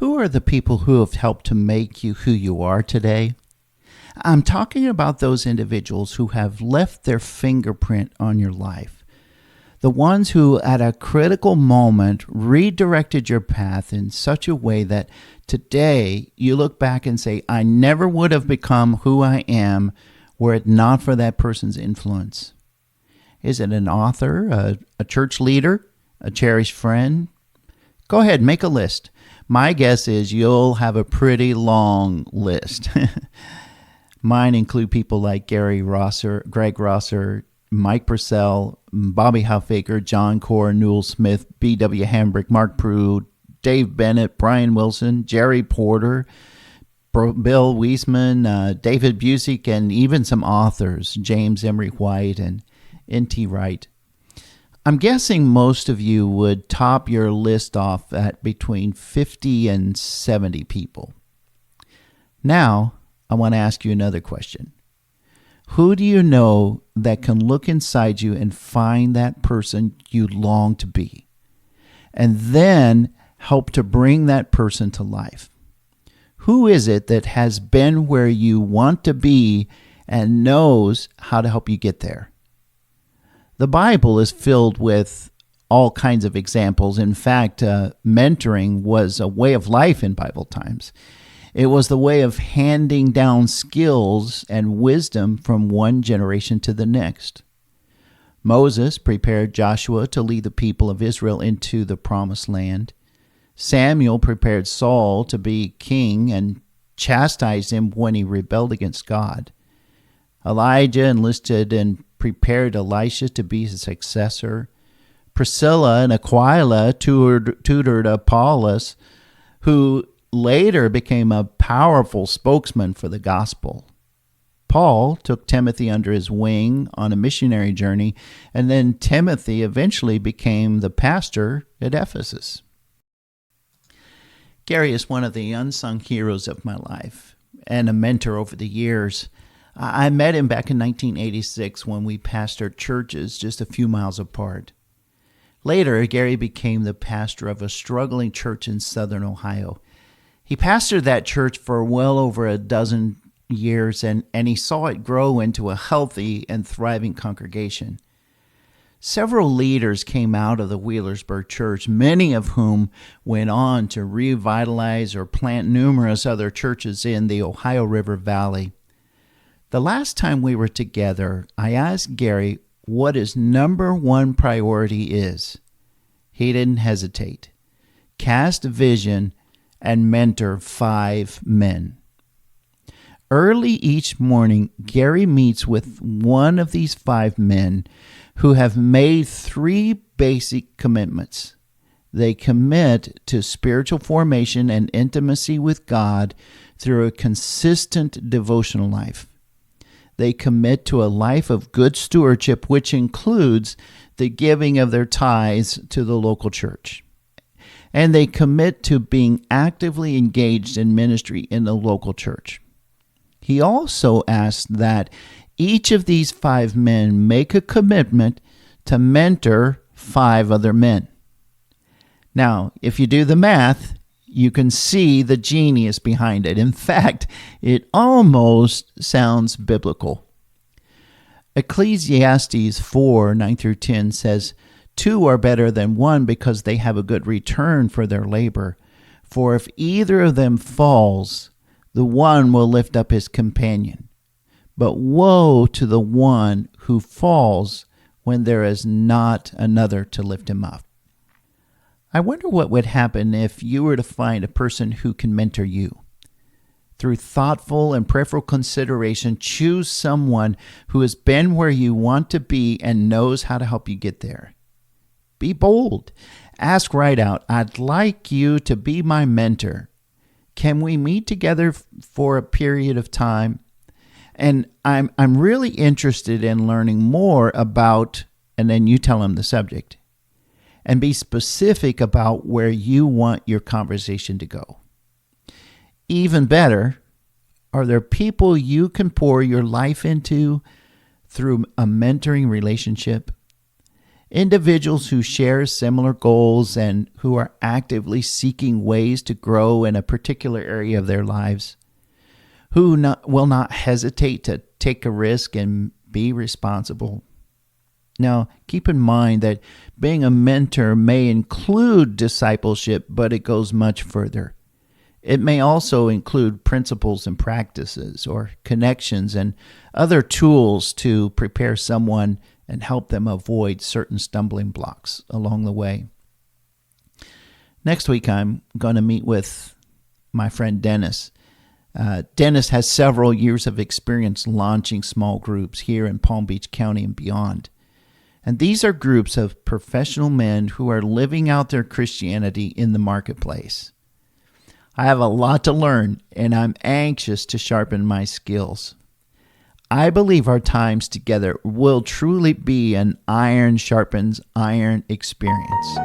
Who are the people who have helped to make you who you are today? I'm talking about those individuals who have left their fingerprint on your life. The ones who, at a critical moment, redirected your path in such a way that today you look back and say, I never would have become who I am were it not for that person's influence. Is it an author, a church leader, a cherished friend? Go ahead, make a list. My guess is you'll have a pretty long list. Mine include people like Greg Rosser, Mike Purcell, Bobby Halfaker, John Core, Newell Smith, B.W. Hambrick, Mark Prude, Dave Bennett, Brian Wilson, Jerry Porter, Bill Wiesman, David Busick, and even some authors, James Emery White and N.T. Wright. I'm guessing most of you would top your list off at between 50 and 70 people. Now, I want to ask you another question. Who do you know that can look inside you and find that person you long to be, and then help to bring that person to life? Who is it that has been where you want to be and knows how to help you get there? The Bible is filled with all kinds of examples. In fact, mentoring was a way of life in Bible times. It was the way of handing down skills and wisdom from one generation to the next. Moses prepared Joshua to lead the people of Israel into the promised land. Samuel prepared Saul to be king and chastised him when he rebelled against God. Elijah enlisted and prepared Elisha to be his successor. Priscilla and Aquila tutored Apollos, who later became a powerful spokesman for the gospel. Paul took Timothy under his wing on a missionary journey, and then Timothy eventually became the pastor at Ephesus. Gary is one of the unsung heroes of my life and a mentor over the years. I met him back in 1986 when we pastored churches just a few miles apart. Later, Gary became the pastor of a struggling church in southern Ohio. He pastored that church for well over a dozen years, and he saw it grow into a healthy and thriving congregation. Several leaders came out of the Wheelersburg church, many of whom went on to revitalize or plant numerous other churches in the Ohio River Valley. The last time we were together, I asked Gary what his number one priority is. He didn't hesitate. Cast vision and mentor 5 men. Early each morning, Gary meets with one of these 5 men who have made 3 basic commitments. They commit to spiritual formation and intimacy with God through a consistent devotional life. They commit to a life of good stewardship, which includes the giving of their tithes to the local church. And they commit to being actively engaged in ministry in the local church. He also asked that each of these 5 men make a commitment to mentor 5 other men. Now, if you do the math, you can see the genius behind it. In fact, it almost sounds biblical. Ecclesiastes 4:9-10 says, 2 are better than 1 because they have a good return for their labor. For if either of them falls, the one will lift up his companion. But woe to the one who falls when there is not another to lift him up. I wonder what would happen if you were to find a person who can mentor you. Through thoughtful and prayerful consideration, choose someone who has been where you want to be and knows how to help you get there. Be bold. Ask right out, I'd like you to be my mentor. Can we meet together for a period of time? And I'm really interested in learning more about, and then you tell them the subject. And be specific about where you want your conversation to go. Even better, are there people you can pour your life into through a mentoring relationship? Individuals who share similar goals and who are actively seeking ways to grow in a particular area of their lives, who will not hesitate to take a risk and be responsible. Now, keep in mind that being a mentor may include discipleship, but it goes much further. It may also include principles and practices or connections and other tools to prepare someone and help them avoid certain stumbling blocks along the way. Next week, I'm going to meet with my friend Dennis. Dennis has several years of experience launching small groups here in Palm Beach County and beyond. And these are groups of professional men who are living out their Christianity in the marketplace. I have a lot to learn, and I'm anxious to sharpen my skills. I believe our times together will truly be an iron sharpens iron experience.